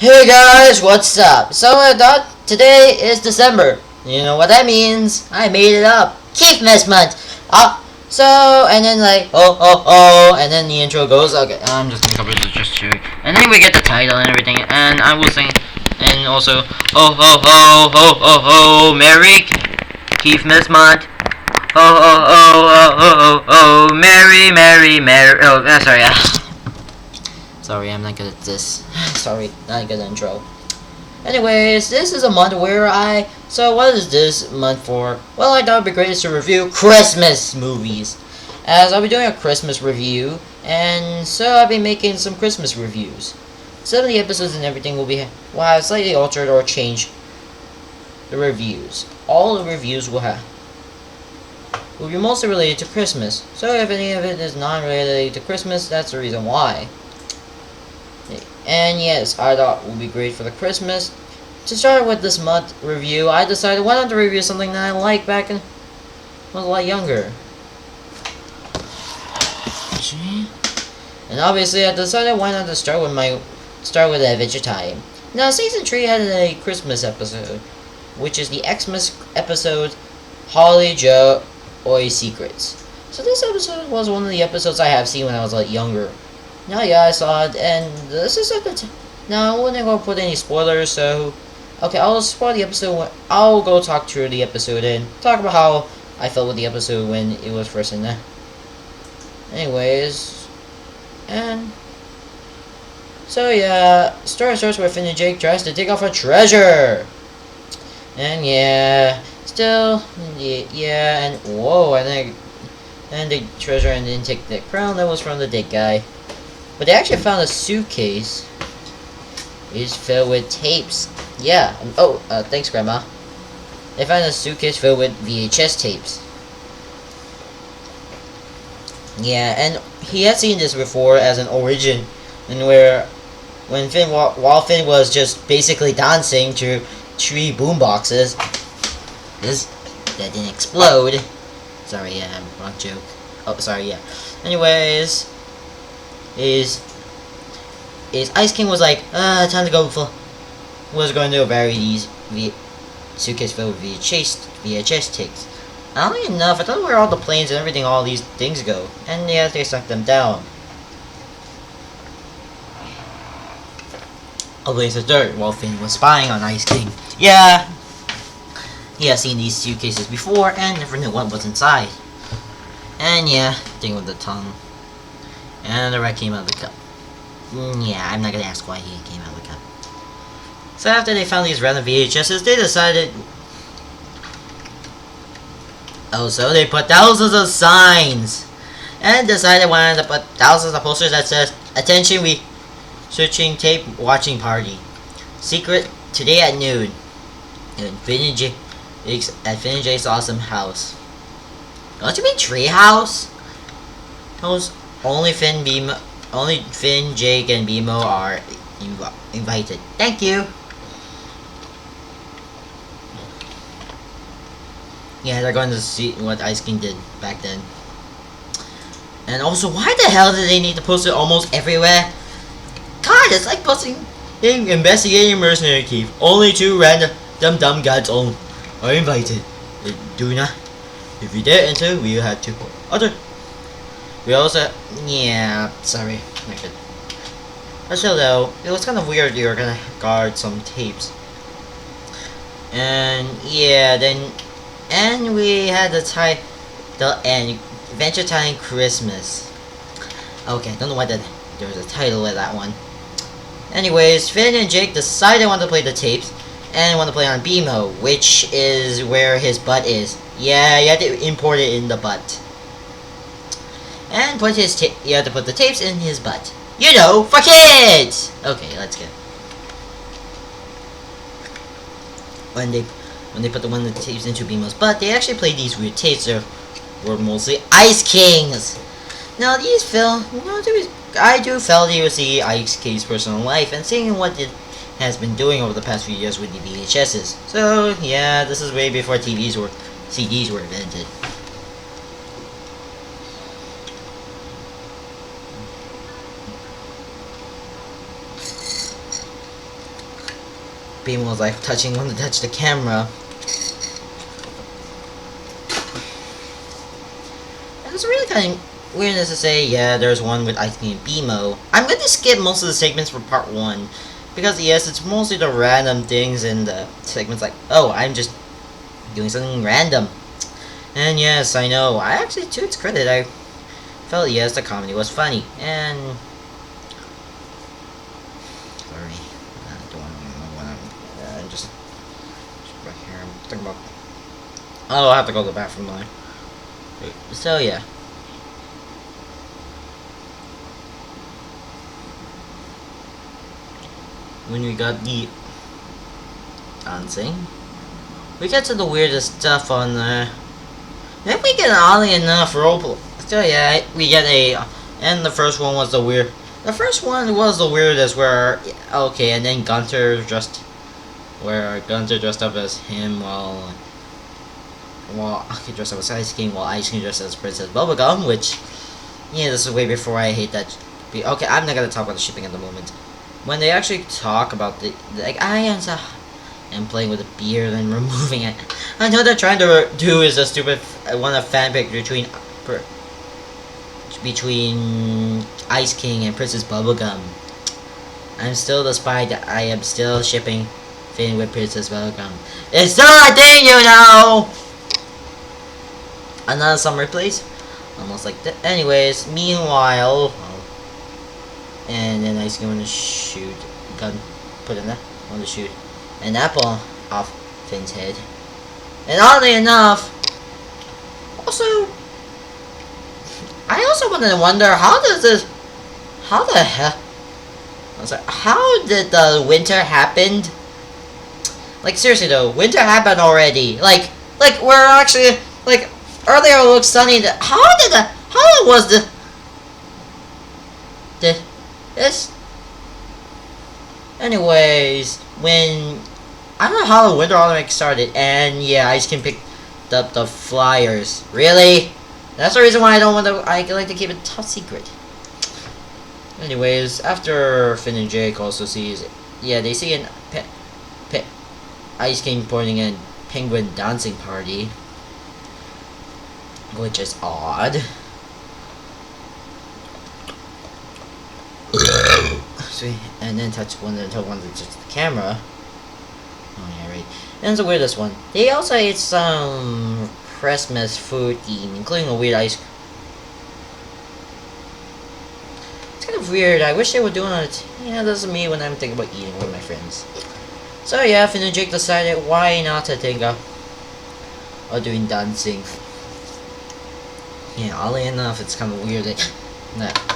Hey guys, what's up? So I thought today is December. You know what that means? I made it up. Ketihmax month. So and then like and then the intro goes. Okay, I'm just gonna cover this just to, and then we get the title and everything, and I will sing, and also Merry Ketihmax month. Merry. Oh, sorry. Sorry, I'm not good at this. Sorry, not good at intro. Anyways, this is a month where so what is this month for? Well, I thought it'd be great to review Christmas movies. As I'll be doing a Christmas review, and so I'll be making some Christmas reviews. Some of the episodes and everything will have slightly altered or changed the reviews. All the reviews will be mostly related to Christmas. So if any of it is not related to Christmas, that's the reason why. And yes, I thought it would be great for the Christmas. To start with this month review, I decided why not to review something that I liked back when I was a lot younger. And obviously I decided why not to start with Adventure Time. Now season 3 had a Christmas episode, which is the Xmas episode Holly Joe Oi Secrets. So this episode was one of the episodes I have seen when I was a lot younger. Now, yeah, I saw it, and this is at the now, I wouldn't go put any spoilers, so okay, I'll spoil the episode. I'll go talk through the episode and talk about how I felt with the episode when it was first in there. Anyways, and so yeah, story starts where Finn and Jake tries to take off a treasure, and yeah, and whoa, and the treasure and then take the crown that was from the dead guy. But they actually found a suitcase is filled with tapes. Yeah. Thanks, Grandma. They found a suitcase filled with VHS tapes. Yeah, and he had seen this before as an origin, and while Finn was just basically dancing to 3 boomboxes, that didn't explode. Sorry, yeah, wrong joke. Oh, sorry, yeah. Anyways. Is Ice King was like, time to go was going to bury these suitcase filled with VHS tapes. Oddly enough, I thought where all the planes and everything, all these things go, and yeah, they sucked them down. A blaze of dirt while Finn was spying on Ice King. Yeah, he has seen these suitcases before and never knew what was inside. And yeah, thing with the tongue. And the rat came out of the cup. Yeah, I'm not gonna ask why he came out of the cup. So after they found these random VHSs, they decided... Oh, so they put thousands of signs. And decided wanted to put thousands of posters that says, "Attention, we searching tape watching party. Secret today at noon. In Finn and Jake's awesome house." Don't you mean tree house? Only Finn, Jake, and BMO are invited. Thank you. Yeah, they're going to see what Ice King did back then. And also, why the hell did they need to post it almost everywhere? God, it's like posting investigating mercenary thief. Only 2 random dumb guys are invited. Do not. If you dare enter, we will have 2 other. We also, yeah, sorry, not good. But still though, it was kind of weird you were gonna guard some tapes. And yeah, and we had the Adventure Time Christmas. Okay, I don't know why there was a title of that one. Anyways, Finn and Jake decided they want to play the tapes and want to play on BMO, which is where his butt is. Yeah, you have to import it in the butt. And you have to put the tapes in his butt. You know, for kids! Okay, let's go. When they put one of the tapes into BMO's butt, they actually played these weird tapes that were mostly Ice Kings. Now I do felt you would see Ice King's personal life and seeing what it has been doing over the past few years with the VHSs. So yeah, this is way before CDs were invented. Beam was like wanted to touch the camera. And it's really kind of weirdness to say, yeah, there's one with Ice King and BMO. I'm going to skip most of the segments for part 1. Because yes, it's mostly the random things in the segments like, oh, I'm just doing something random. And yes, I know, I actually, to its credit, I felt yes, the comedy was funny. And sorry, I don't want to just right here. I'm thinking about. Oh, I'll have to go to the bathroom now. So yeah. When we got the dancing, we get to the weirdest stuff on then we get oddly enough roleplay. So yeah, we get and the first one was the weird. The first one was the weirdest where, okay, and then Gunter dressed up as him while he dressed up as Ice King while Ice King dressed as Princess Bubblegum, which, yeah, this is way before I hate that. Okay, I'm not gonna talk about the shipping at the moment. When they actually talk about like, I am so, and playing with the beard and removing it. I know they're trying to do is a stupid one of fanfic between Ice King and Princess Bubblegum. I'm still despite that I am still shipping Finn with Princess Bubblegum. It's still a thing, you know. Another summer place, almost like that. Anyways, meanwhile, and then Ice King want to shoot gun, put in that, want to shoot an apple off Finn's head. And oddly enough, also, I also want to wonder how the hell, I was like, how did the winter happen? Like seriously though, winter happened already. Like we're actually like earlier it looked sunny. How was this? Anyways, when I don't know how the Winter Olympics started, and yeah, Ice King picked up the flyers. Really? That's the reason why I don't want to. I like to keep it top secret. Anyways, after Finn and Jake also sees, yeah, they see an Ice King pointing in penguin dancing party, which is odd. Sweet. And then touch one until one touches the camera. Oh yeah, right. And it's the weirdest one. They also ate some Christmas food theme, including a weird ice. It's kind of weird. I wish they were doing it. Yeah, that's me when I'm thinking about eating with my friends. So yeah, Finn and Jake decided why not to think of doing dancing. Yeah, oddly enough, it's kind of weird that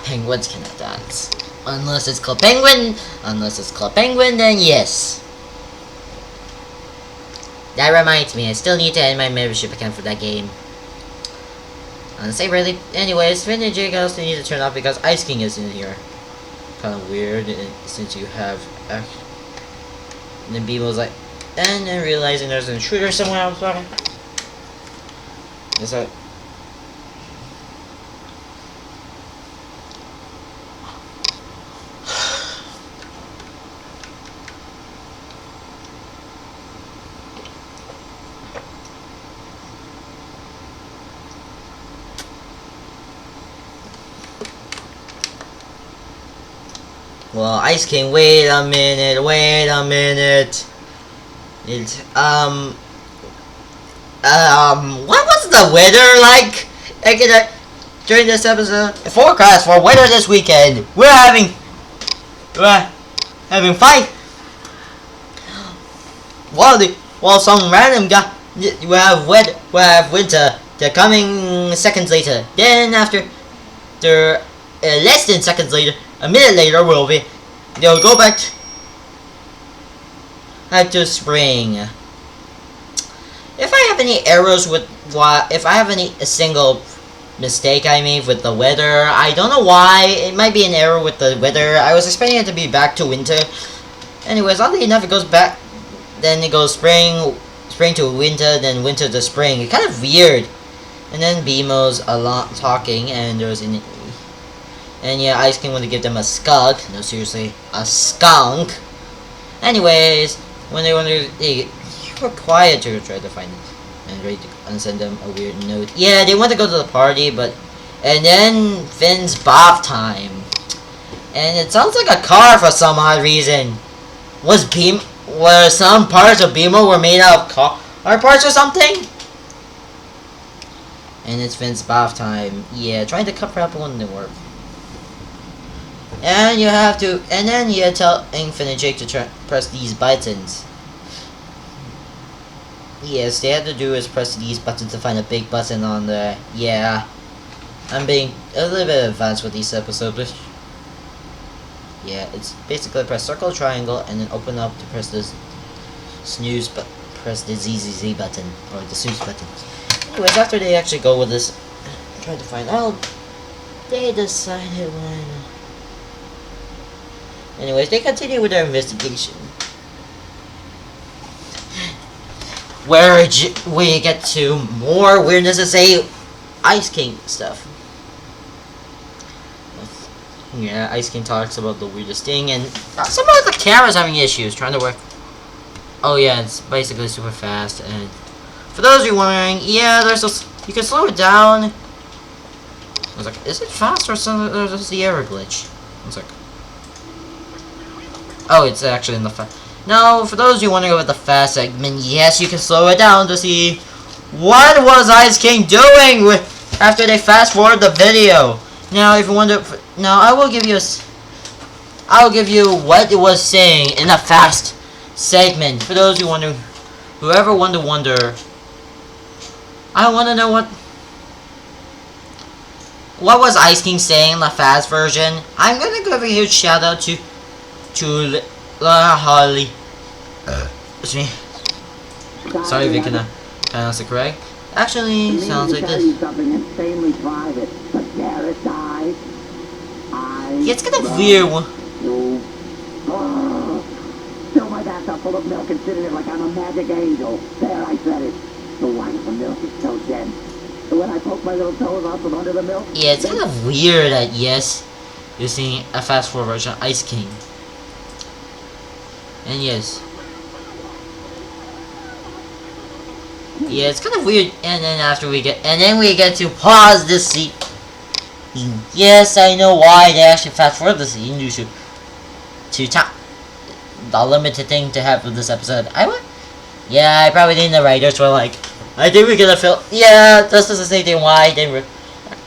penguins cannot dance. Unless it's called penguin. Unless it's called penguin, then yes. That reminds me, I still need to end my membership account for that game. Say really. Anyways, Finn and Jake also need to turn off because Ice King is in here. Kind of weird since you have. And then Beebo was like, and then realizing there's an intruder somewhere. I'm sorry. It's like. Well, Ice King, wait a minute. What was the weather like? During this episode? Forecast for weather this weekend. We're having 5. While some random guy, we have winter. They're coming seconds later. Then after, less than seconds later. A minute later, they'll go back to spring. If I have any errors with if I have a single mistake I made with the weather, I don't know why. It might be an error with the weather. I was expecting it to be back to winter. Anyways, oddly enough, it goes back. Then it goes spring to winter, then winter to spring. It's kind of weird. And then BMO's a lot talking, and there's an. And yeah, Ice King wanted to give them a skunk. No, seriously, a skunk. Anyways, when they wanted they were quiet to try to find it and ready to send them a weird note. Yeah, they want to go to the party, but and then Finn's bath time, and it sounds like a car for some odd reason. Were some parts of Beamer were made out of car parts or something? And it's Finn's bath time. Yeah, trying to cover up wouldn't work. And you have to, and then you tell Finn and Jake to press these buttons. Yes, they have to do is press these buttons to find a big button on there. Yeah, I'm being a little bit advanced with these episodes. Yeah, it's basically press circle, triangle, and then open up to press this snooze, but press the ZZZ button or the snooze button. Anyways, after they actually go with this, try to find out, they decided when. Anyways, they continue with their investigation, where we get to more weirdness to say, Ice King stuff. Yeah, Ice King talks about the weirdest thing, and some of the camera's having issues trying to work. Oh yeah, it's basically super fast, and for those of you wondering, yeah, you can slow it down. I was like, is it fast or something? There's just the error glitch. I was like, oh, it's actually in the fast. No, for those of you wondering about the fast segment, yes, you can slow it down to see what was Ice King doing after they fast forward the video. Now, if you wonder, now I'll give you what it was saying in the fast segment. For those who wonder, whoever wonder, I want to know what was Ice King saying in the fast version. I'm gonna give a huge shout out to Holly. Excuse me. Sorry if you can pronounce it correct. Actually, sounds like this. Yeah, it's kind of weird. Fill my bathtub full of milk and sit in it like I'm a magic angel. There, I said it. The white of the milk is so dense. So when I poke my little toes out from under the milk... Yeah, it's kind of weird that, yes, you're seeing a fast forward version of Ice King. And yes. Yeah, it's kind of weird. And then we get to pause this scene. Yes, I know why they actually fast forward the scene due to the limited thing to have with this episode. Yeah, I probably think the writers were like, I think we're gonna fill. Yeah, this is the same thing. Why they were.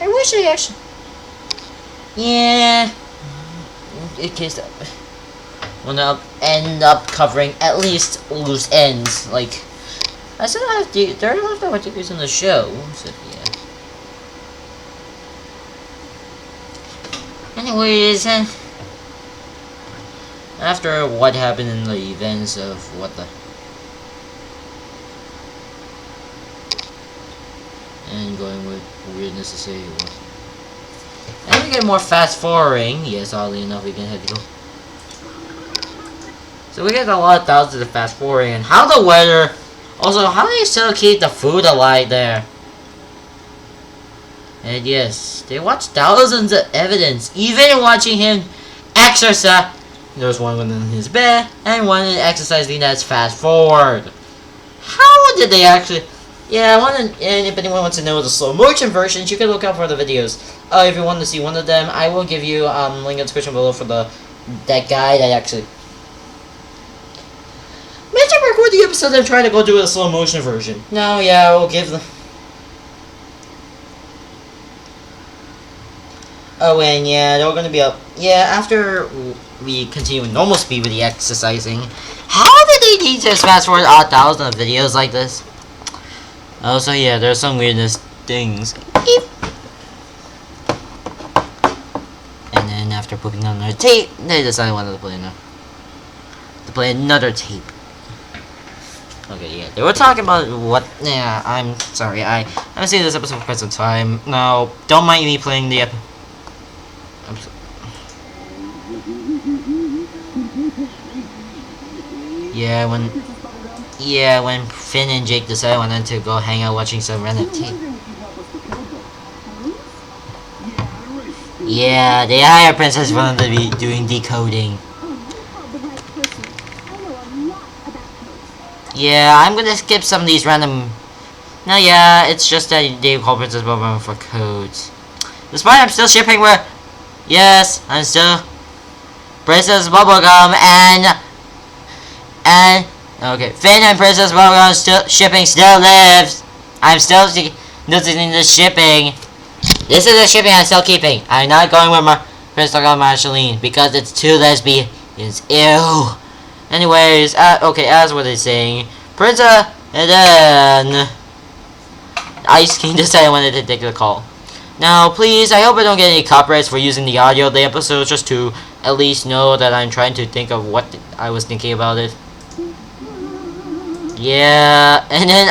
I wish they actually. Yeah. In case that wanna end up covering at least loose ends. Like I said, there are left out in the show. So yeah. Anyways, after what happened in the events of what the. And going with weirdness to say what. And we get more fast forwarding. Yes, oddly enough, we can head to go. So we get a lot of thousands of fast forwarding, and how the weather. Also, how do you still keep the food alive there? And yes, they watch thousands of evidence, even watching him exercise. There's one in his bed, and one exercising that's fast forward. How did they actually? Yeah, and if anyone wants to know the slow motion versions, you can look out for the videos. If you want to see one of them, I will give you link in the description below for that guy that actually. Imagine record the episode and try to go do a slow motion version. No, yeah, I will give them. Oh, and yeah, they're gonna be up. Yeah, after we continue with normal speed with the exercising, how did they need to fast forward 1,000 of videos like this? Oh, so yeah, there's some weirdness things. Eep. And then after putting on their tape, they decided wanted to play another tape. Okay, yeah, they were talking about what. Yeah, I'm sorry, I haven't seen this episode for quite some time. No, don't mind me playing the episode. Yeah, when Finn and Jake decided wanted to go hang out watching some random tape. Yeah, the higher princess wanted to be doing decoding. Yeah, I'm gonna skip some of these random. No, yeah, it's just that they call Princess Bubblegum for codes. Despite I'm still shipping where. Yes, I'm still Princess Bubblegum and okay, Finn and Princess Bubblegum still shipping still lives. I'm still noticing the shipping. This is the shipping I'm still keeping. I'm not going with my Princess Marceline because it's too lesbians. Ew. Anyways, okay, as what they're saying, Princess, and then Ice King decided when to take the call. Now, please, I hope I don't get any copyrights for using the audio of the episode, just to at least know that I'm trying to think of what I was thinking about it. Yeah, and then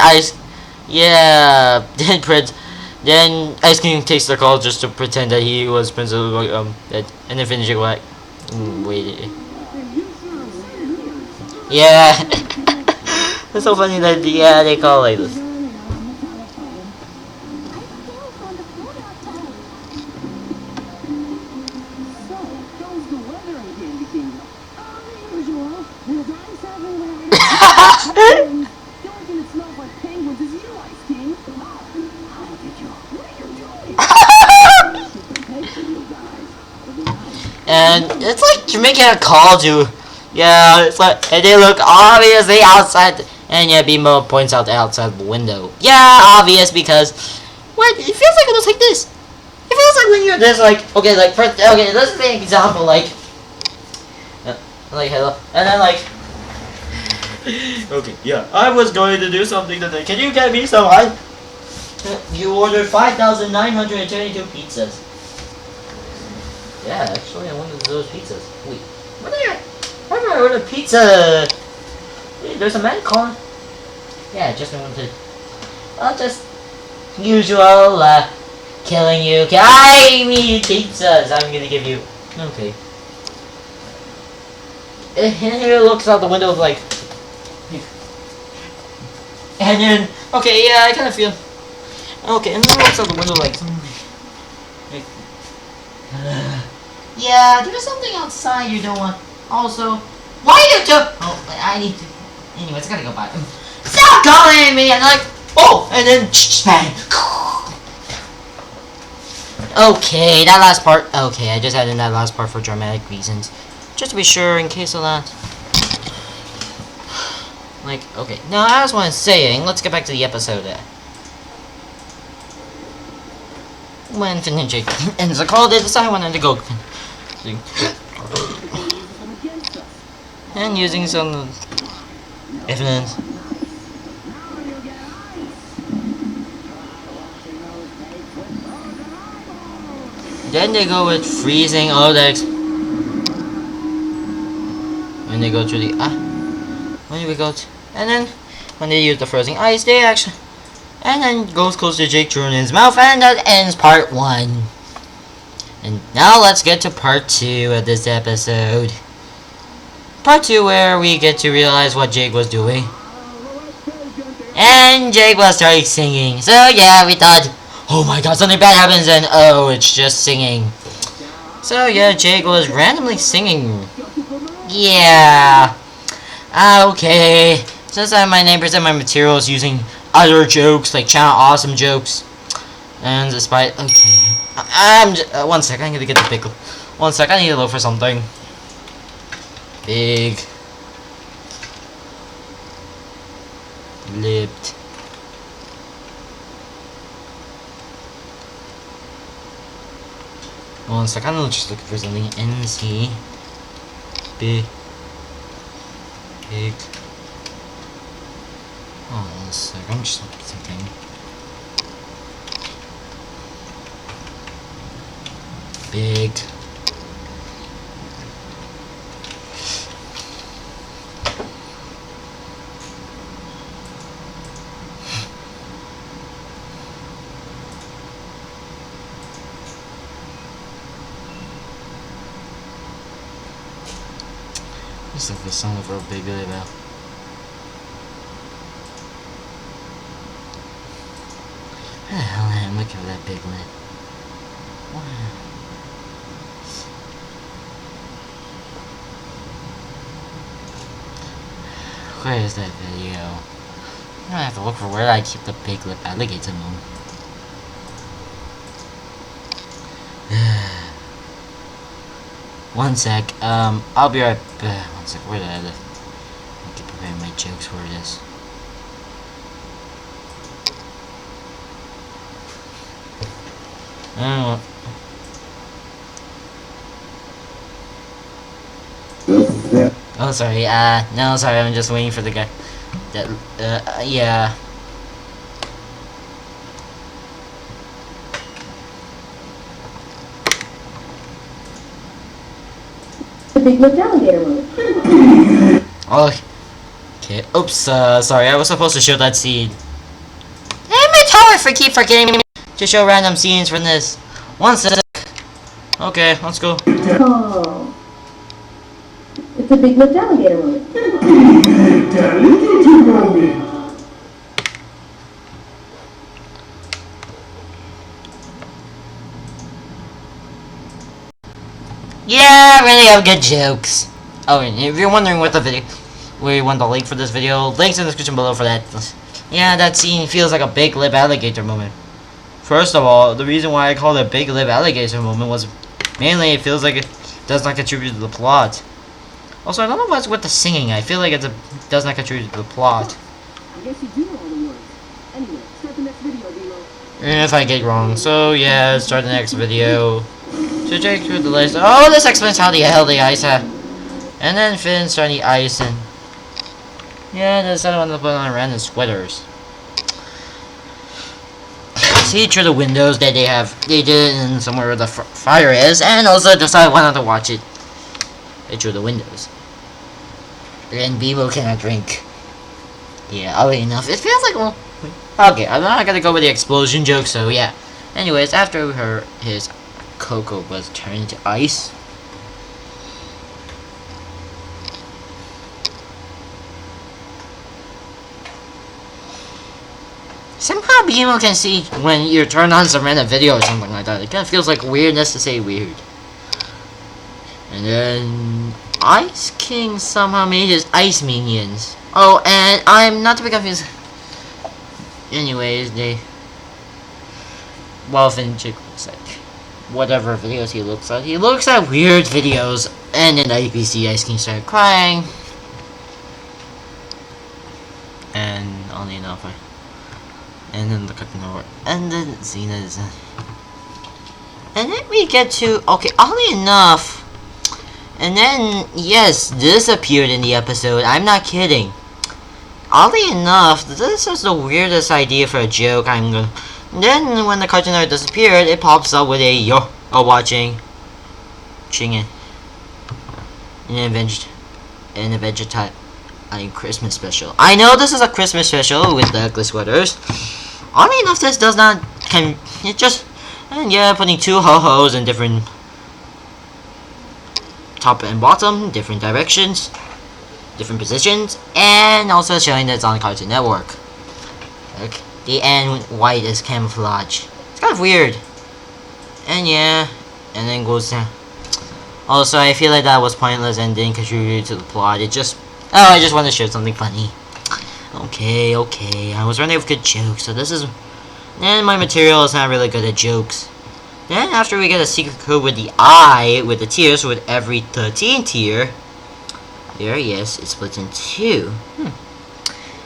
yeah, then Ice King takes the call just to pretend that he was Princess and then finish it like, wait. Yeah, it's so funny that yeah they call like this. And it's like you're making a call to, yeah, it's like, and they look obviously outside, and yeah, Bimo points out the outside window. Yeah, obvious because, what, it feels like it was like this. It feels like when you're this, like, okay, like, first, okay, let's take an example, like, hello, and then like, okay, yeah, I was going to do something today, can you get me some ice? You ordered 5,922 pizzas. Yeah, actually, I wanted those pizzas. Wait, why did I order pizza? Wait, there's a man calling. Yeah, just I wanted. I'll just usual killing you. I need pizzas. I'm gonna give you. Okay. And he looks out the window like. And then okay, yeah, I kind of feel. Okay, and then he looks out the window like. Yeah, there's something outside you don't want. Also, why you do? Oh, I need to. Anyways, I gotta go by. Stop calling me! And like, oh, and then bang. Okay, that last part. Okay, I just added that last part for dramatic reasons, just to be sure in case of that. Like, okay, now as I was saying, let's get back to the episode. When Finn and Jake ends the call, they decide when to go. And using some evidence. Then they go with freezing Odex. When they go to the when we go to, and then when they use the frozen ice, they actually, and then goes close to Jake Jordan's mouth, and that ends part 1. And now let's get to part 2 of this episode. Part 2 where we get to realize what Jake was doing. And Jake was starting singing. So yeah, we thought, oh my god, something bad happens, and oh, it's just singing. So yeah, Jake was randomly singing. Yeah. Okay. Since I have my neighbors and my materials using other jokes, like channel awesome jokes. And despite, okay. I'm just, 1 second, I'm gonna get the pickle. 1 second, I need to look for something. Big. Lipped. One second, I'm just looking for something. NC. Big. Big. Oh, 1 second, I'm just looking for something. Big. Just like the sound of our big now. Where the hell am I looking for that big lid? Wow. Where is that video? I'm gonna have to look for where I keep the big lip alligator moment. One sec. I'll be right back. One sec. Where did I live? I keep preparing my jokes for this. Oh. Oh, sorry. No, sorry. I'm just waiting for the guy. That. Yeah. The big lipped alligator move. Oh. Okay. Oops. Sorry. I was supposed to show that scene. Damn it! How I keep forgetting to show random scenes from this. One sec. Okay, let's go. Oh. It's a big lipped alligator move. Yeah, really have good jokes. Oh, and if you're wondering what the video, where you want the link for this video, links in the description below for that. Yeah, that scene feels like a big lip alligator moment. First of all, the reason why I called it a big lip alligator moment was mainly it feels like it does not contribute to the plot. Also, I don't know what's with the singing. I feel like it does not contribute to the plot. I guess you do know all the words. Anyway, start the next video, Dilo. If I get wrong. So, yeah, start the next video. So check through the list. Oh, this explains how the hell the ice have. And then Finn starting the ice and... Yeah, there's another one to put on random sweaters. See through the windows that they did in somewhere where the fire is, and also decide why not to watch it through the windows. And Bebo cannot drink. Yeah, oddly enough, it feels like, well, okay, I'm not gonna go with the explosion joke, so yeah. Anyways, after his cocoa was turned to ice. Somehow BMO can see when you turn on some random video or something like that. It kind of feels like weirdness to say weird. And then Ice King somehow made his ice minions. Oh, and I'm not to be confused. Anyways, well, Finchick looks like whatever videos he looks at. He looks at weird videos, and then IPC Ice King started crying. And only enough, and then the cooking over, and then Xena's, and then we get to okay, oddly enough, and then yes, this appeared in the episode. I'm not kidding. Oddly enough, this is the weirdest idea for a joke. Then when the Cartoon Network disappeared, it pops up with a yo watching Chingin an Adventure Time Christmas special. I know this is a Christmas special with the ugly sweaters. Oddly enough, this does not and yeah, putting two ho-hos in different top and bottom, different directions, different positions, and also showing that it's on Cartoon Network. Okay. The end white is camouflage. It's kind of weird. And yeah, and then goes down. Also, I feel like that was pointless and didn't contribute to the plot. I just wanted to show something funny. Okay, I was running with good jokes, so this is... And my material is not really good at jokes. Then after we get a secret code with the eye, with the tiers, with every 13 tier... There, yes, it splits in two.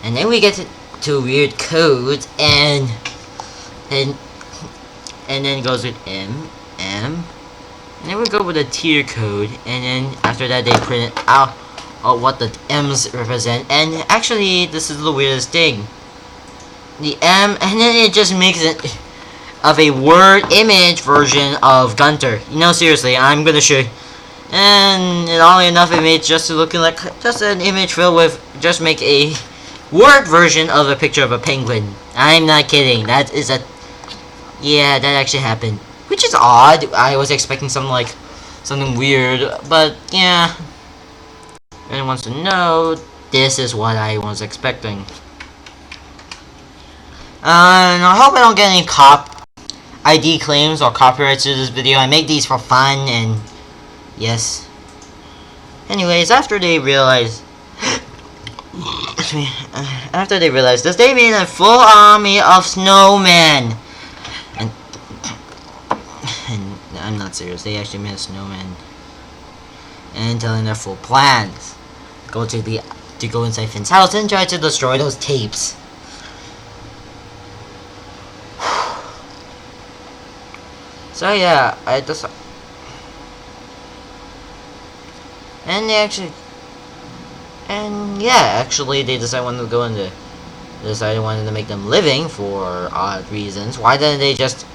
And then we get to weird codes, and then it goes with M. And then we go with a tier code, and then after that they print out what the M's represent. And actually, this is the weirdest thing. The M, and then it just makes it of a word image version of Gunter. You know, seriously, I'm gonna show you. And oddly enough, it made just looking like just an image filled with just make a word version of a picture of a penguin. I'm not kidding. That is a yeah, that actually happened, which is odd. I was expecting something weird, but yeah. If anyone wants to know, this is what I was expecting. And I hope I don't get any ID claims or copyrights to this video. I make these for fun and yes. Anyways, after they realize After they realized this, they made a full army of snowmen. And I'm not serious. They actually made a snowman. And telling their full plans. To go inside Finn's house and try to destroy those tapes. So yeah, actually they decided wanted to go into decided wanted to make them living for odd reasons. Why didn't they just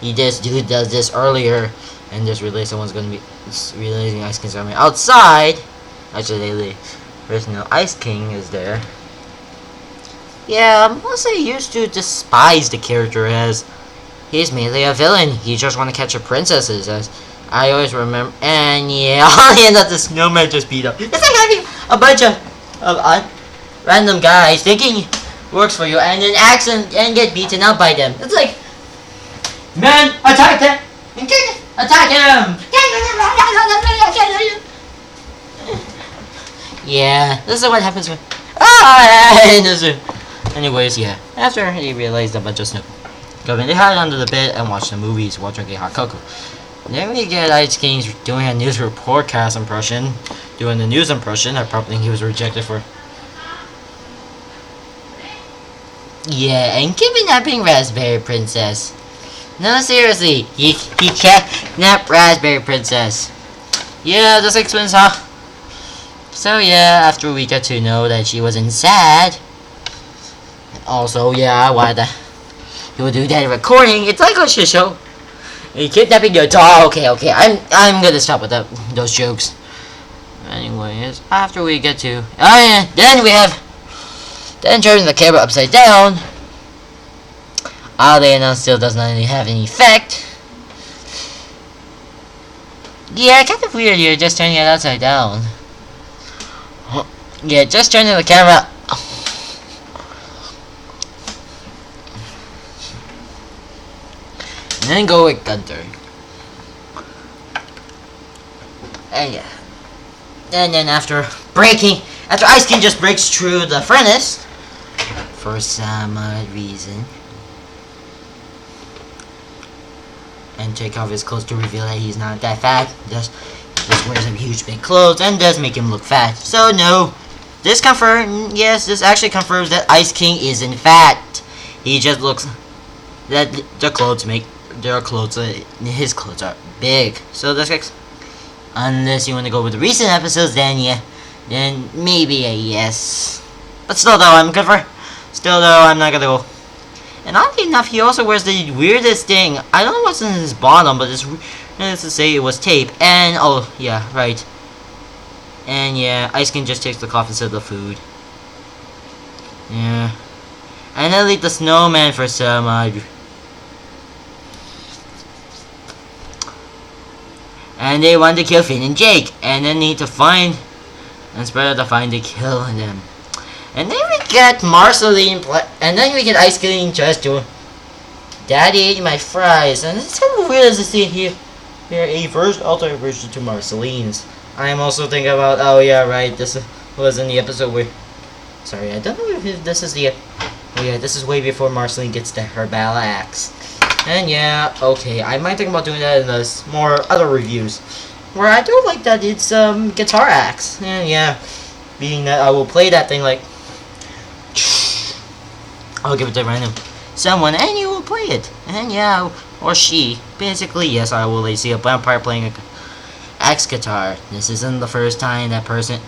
this dude does this earlier and just realize someone's gonna be realizing Ice King's coming outside. Actually there's no Ice King is there. Yeah, I must say I used to despise the character as he's mainly a villain. He just want to catch the princesses, as I always remember. And yeah, I'll end up the snowman just beat up. It's like having a bunch of random guys thinking works for you and then accident and get beaten up by them. It's like, man, attack them! Attack him! Yeah, this is what happens when. Anyways, yeah. After he realized a bunch of snow. They hide under the bed and watch the movies while drinking hot cocoa. Then we get Ice King doing a news reportcast impression. Doing the news impression. I probably think he was rejected for. Yeah, and kidnapping Raspberry Princess. No, seriously. He kidnapped Raspberry Princess. Yeah, this explains how. So yeah, after we get to know that she wasn't sad. Also, yeah, why the. He will do that recording. It's like a shit show. You kidnapping your dog. Okay. I'm gonna stop with those jokes. Anyways, after we get to then we have turning the camera upside down. Oddly enough, still does not have any effect. Yeah, kind of weird. You're just turning it upside down. Yeah, just turning the camera. And then go with Gunther. And yeah. And then after Ice King just breaks through the furnace, for some odd reason, and take off his clothes to reveal that he's not that fat, just wears some huge big clothes and does make him look fat. So no, this actually confirms that Ice King isn't fat. He just looks that his clothes are big. So that's unless you want to go with the recent episodes, then maybe a yes. But still though, I'm not gonna go. And oddly enough, he also wears the weirdest thing. I don't know what's in his bottom, but it's to say it was tape. And oh yeah, right. And yeah, Ice King just takes the coffin instead of the food. Yeah. And then leave the snowman for some and they want to kill Finn and Jake, and then need to find and spread out to find to kill them. And then we get Marceline, and then we get Ice King just to Daddy ate my fries, and it's kind of weird to see here a alternate version to Marceline's. I am also thinking about this was in the episode where I don't know if this is this is way before Marceline gets her battle axe. And yeah, okay, I might think about doing that in this more other reviews, where I do like that it's guitar axe. And yeah, being that I will play that thing like I'll give it to random someone and you will play it. And yeah, or she. Basically, yes, I will see a vampire playing a axe guitar. This isn't the first time that person.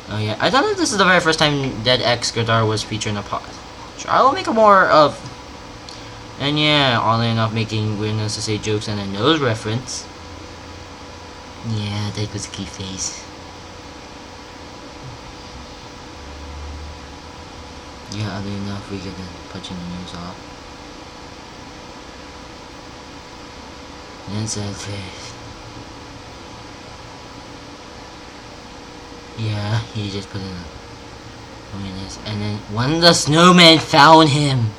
Oh yeah, I don't know if this is the very first time that axe guitar was featured in a pod. Sure, I will make a more of. And yeah, oddly enough, making weirdness to say jokes and a nose reference. Yeah, that was a key face. Yeah, oddly enough, we get the punching the nose off. And then sad face. Yeah, he just put in a weirdness. And then one of the snowmen found him.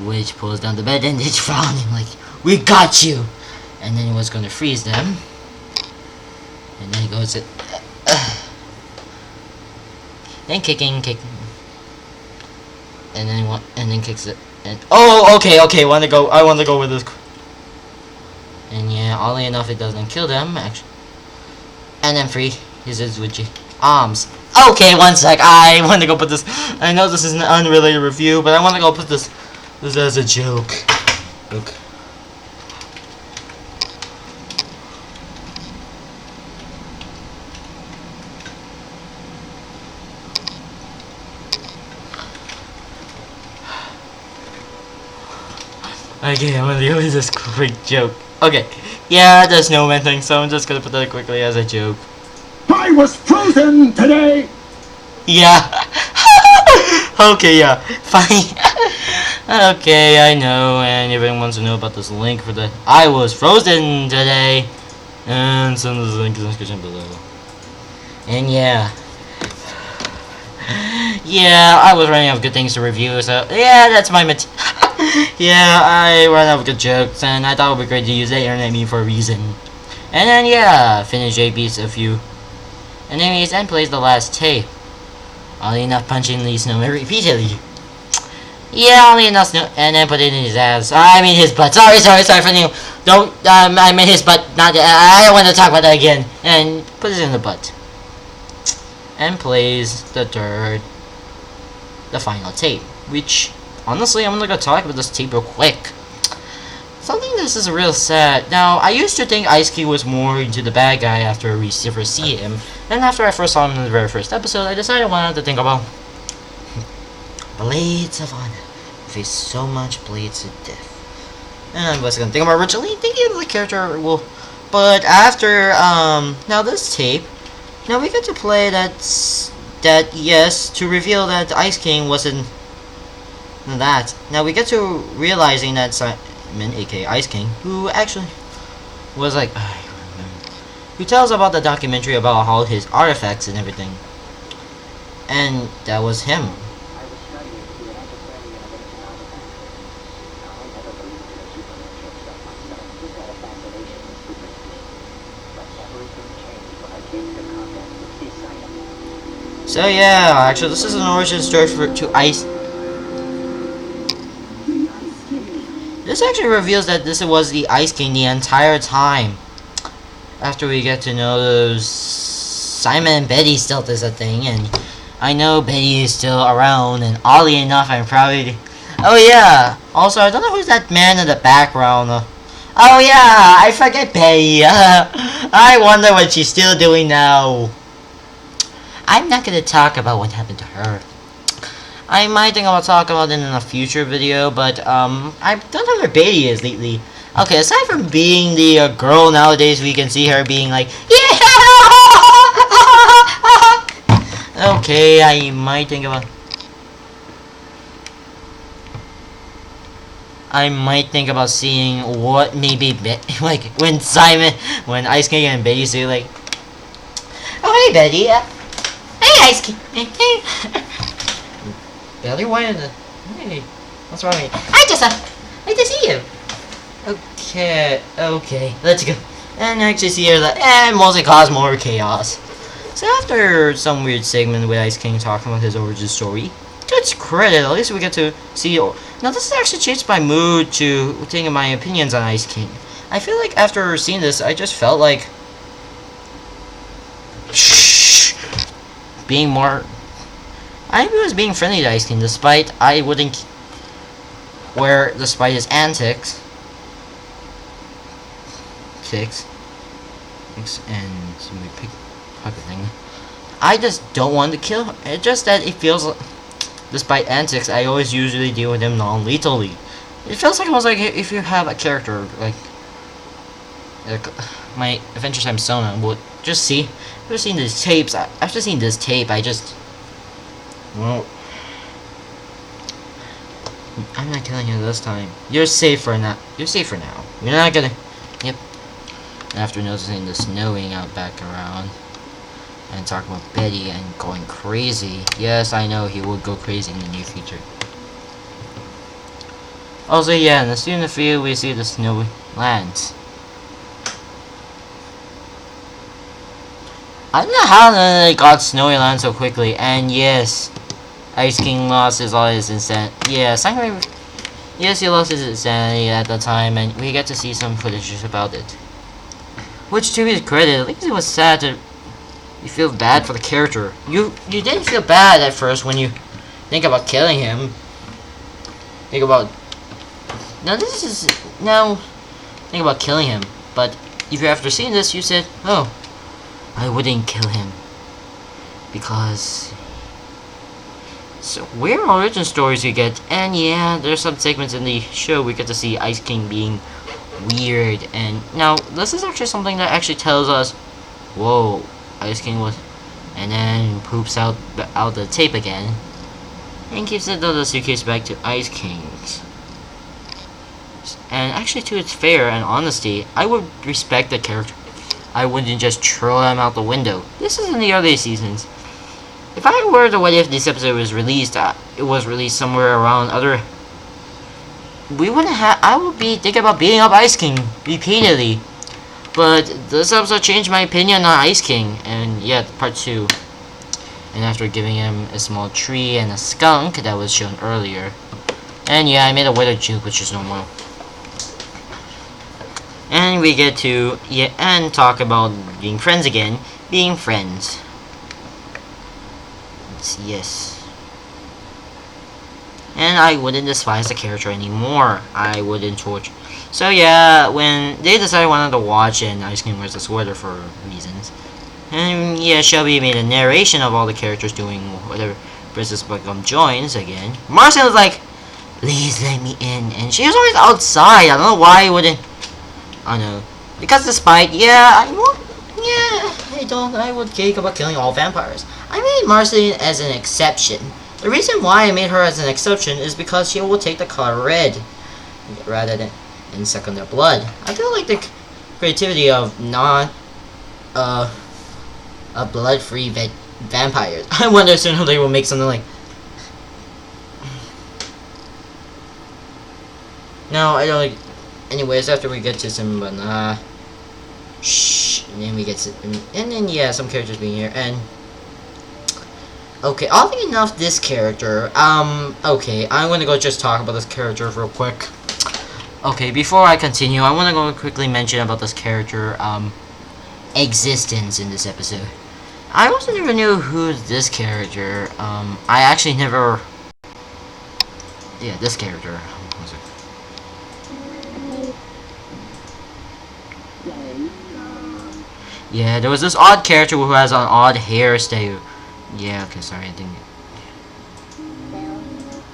Which pulls down the bed and it's found him like, we got you! And then he was gonna freeze them. And then he goes then kicking, and then kicks it. And oh, okay, I want to go with this. And yeah, oddly enough, it doesn't kill them actually. And then free uses with arms. Okay, one sec. I want to go put this. I know this is an unrelated review, but I want to go put this as a joke. Look. Okay, I'm gonna do this quick joke. Okay, yeah, the snowman thing, so I'm just gonna put that quickly as a joke. I was frozen today! Yeah. Okay, yeah, fine. Okay, I know, and everyone wants to know about this link for the I was frozen today. And send this link in the description below. And yeah. Yeah, I was running out of good things to review, so yeah, that's my yeah, I ran out of good jokes, and I thought it would be great to use the internet meme for a reason. And then yeah, finish beats a few enemies and plays the last tape. Oddly enough, punching the snowman repeatedly. Yeah, oddly enough, and then put it in his ass. I mean his butt. Sorry for you. Don't. I meant his butt. Not. I don't want to talk about that again. And put it in the butt. And plays the final tape, which honestly I'm gonna talk about this tape real quick. Something this is real sad. Now I used to think Ice King was more into the bad guy after we first see him, and after I first saw him in the very first episode, I decided I wanted to think about Blades of Honor. Face so much blades of death. And I was gonna think about originally thinking of the character but after now this tape. Now we get to play that yes, to reveal that Ice King wasn't that. Now we get to realizing that Simon, aka Ice King, who actually was like, I remember, who tells about the documentary about all his artifacts and everything. And that was him. So yeah, actually this is an origin story to Ice. This actually reveals that this was the Ice King the entire time. After we get to know those Simon and Betty still is a thing, and I know Betty is still around, and oddly enough I'm probably oh yeah, also I don't know who's that man in the background. Oh yeah, I forget Betty. I wonder what she's still doing now. I'm not gonna talk about what happened to her. I might think I'll talk about it in a future video, but I don't know where Betty is lately. Okay, aside from being the girl nowadays, we can see her being like, yeah. Okay, I might think about. I might think about seeing what maybe like when Ice King and Betty say like, oh hey Betty. Hey, Ice King. Hey. Belly, why in the... Hey, what's wrong with you? I just like to see you. Okay, let's go. And actually see her that, mostly cause more chaos. So after some weird segment with Ice King talking about his origin story, to its credit, at least we get to see... Now this has actually changed my mood to thinking my opinions on Ice King. I feel like after seeing this, I just felt like... being more... I was being friendly to Ice King, despite despite his antics. And some pickpocket thing. I just don't want to kill him. It's just that it feels like, despite antics, I always usually deal with him non-lethally. It feels like almost like if you have a character like my Adventure Time Sona would just see. After seeing these tapes, after seeing this tape, I just. Well, I'm not killing you this time. You're safe for now. You're safe for now. You're not gonna. Yep. After noticing the snowing out back around, and talking about Betty and going crazy. Yes, I know he will go crazy in the near future. Also, yeah, in the student field, we see the snowy lands. I don't know how they got Snowy Land so quickly, and yes, Ice King lost his all his insanity. Yeah, Sankey. Yes, he lost his insanity at the time, and we get to see some footage about it. Which, to his credit, at least it was sad to. You feel bad for the character. You didn't feel bad at first when you think about killing him. Think about. Now. Think about killing him, but if you after seeing this, you said, "Oh, I wouldn't kill him because." So weird origin stories you get, and yeah, there's some segments in the show we get to see Ice King being weird, and now this is actually something that actually tells us, whoa, Ice King was, and then poops out the tape again, and gives it the suitcase back to Ice King's. And actually, to its fair and honesty, I would respect the character. I wouldn't just throw him out the window. This is in the early seasons. If I were to what if this episode was released, it was released somewhere around other. We wouldn't have. I would be thinking about beating up Ice King repeatedly. But this episode changed my opinion on Ice King, and yeah, part 2. And after giving him a small tree and a skunk that was shown earlier. And yeah, I made a weather joke, which is normal. And we get to, yeah, and talk about being friends again. Being friends. Yes. And I wouldn't despise the character anymore. I wouldn't torture. So yeah, when they decided I wanted to watch and Ice King wears a sweater for reasons. And yeah, Shelby made a narration of all the characters doing whatever Princess Bubblegum joins again. Marcia was like, please let me in. And she was always outside. I don't know why I wouldn't. I know. Because despite, yeah, I would think about killing all vampires. I made Marcy as an exception. The reason why I made her as an exception is because she will take the color red rather than suck on their blood. I feel like the creativity of not a blood-free vampires. I wonder soon how they will make something like. No, I don't like. Anyways, after we get to some shh, and then we get to, and then yeah, some characters being here, and okay, oddly enough, this character, okay, I'm gonna go just talk about this character real quick. Okay, before I continue, I wanna go quickly mention about this character, existence in this episode. I also never knew who's this character, I actually never, yeah, this character. Yeah, there was this odd character who has an odd hairstyle. Yeah, okay, sorry, I didn't.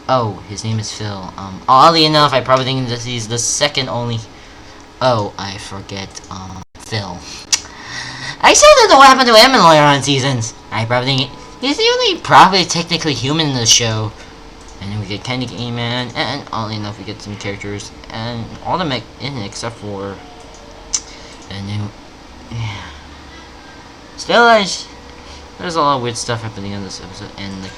Oh, his name is Phil. Oddly enough, I probably think that he's the second only. Oh, I forget. Phil. I still don't know what happened to him in later on seasons. I probably think he's the only probably technically human in the show. And then we get Candy Cane Man, and oddly enough, we get some characters and all the mech in it except for. And then, yeah. Still, there's a lot of weird stuff happening in this episode, and the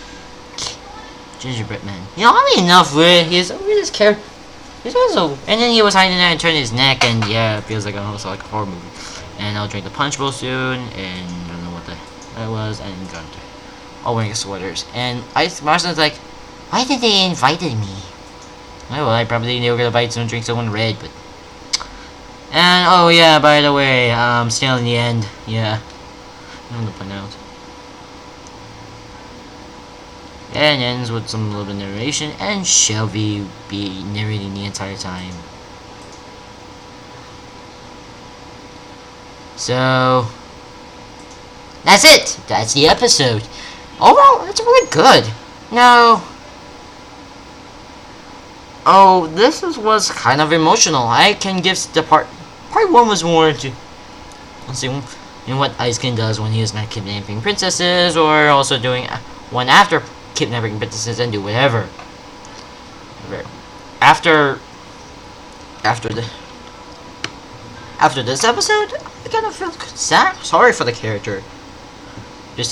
gingerbread man. You know, oddly enough, he's a weirdest character. He's also, and then he was hiding there and turning his neck, and yeah, it feels like also like a horror movie. And I'll drink the punch bowl soon, and I don't know what that was, and Gunter, all wearing sweaters. And Marston's like, why did they invited me? Oh, well, I probably think they were gonna invite someone, drink someone red, but. And oh yeah, by the way, still in the end, yeah. I'm gonna point out. And ends with some little bit of narration, and Shelby be narrating the entire time. So that's it. That's the episode. Overall, it's really good. Now, oh, this was kind of emotional. I can give the part 1 was more into, let's see, what Ice King does when he is not kidnapping princesses, or also doing one after kidnapping princesses and do whatever. After this episode, I kind of feel sad, sorry for the character. Just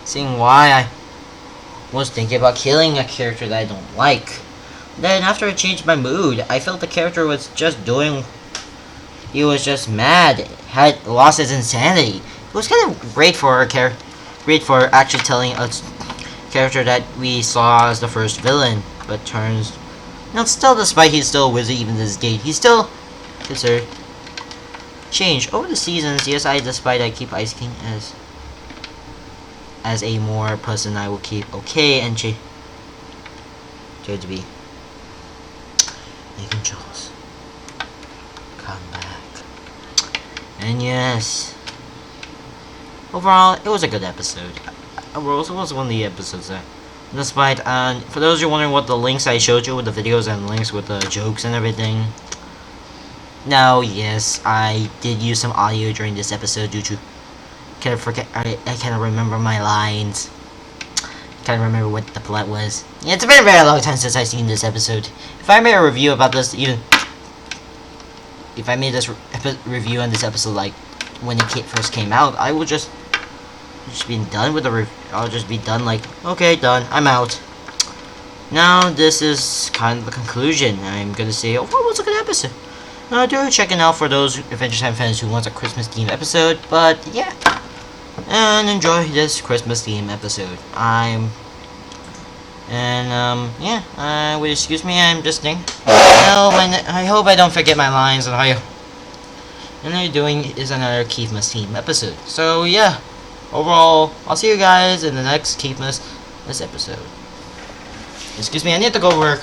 seeing why I was thinking about killing a character that I don't like. Then after I changed my mood, I felt the character was just doing he was just mad, had lost his insanity. It was kind of great for great for actually telling a character that we saw as the first villain, but turns. Still, despite he's still a wizard even to this date, he's still considered change over the seasons. Yes, despite I keep Ice King as a more person I will keep okay and try to be making Charles come back. And yes, overall it was a good episode. It was one of the episodes that, despite for those of you wondering what the links I showed you with the videos and links with the jokes and everything. Now, yes, I did use some audio during this episode due to I can't remember my lines. Can't remember what the plot was. Yeah, it's been a very long time since I've seen this episode. If I made a review about this, if I made this review on this episode like when it first came out, I would just be done with the I'll just be done like, okay, done, I'm out. Now this is kind of the conclusion. I'm gonna say, oh, what was a good episode. Do check it out for those Adventure Time fans who want a Christmas themed episode. But yeah, and enjoy this Christmas themed episode. Would excuse me, I'm just thinking. I hope I don't forget my lines and how. And all you're doing is another Keithmas theme episode. So yeah, overall, I'll see you guys in the next Keithmas episode. Excuse me, I need to go work.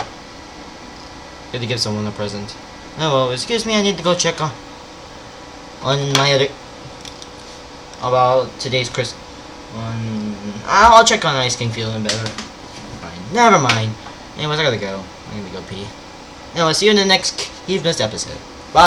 Got to give someone a present. Oh well, excuse me, I need to go check on my other about today's Christmas. I'll check on Ice King feeling better. Fine, never mind. Anyways, I gotta go. I'm gonna go pee. Anyway, see you in the next Keithmas episode.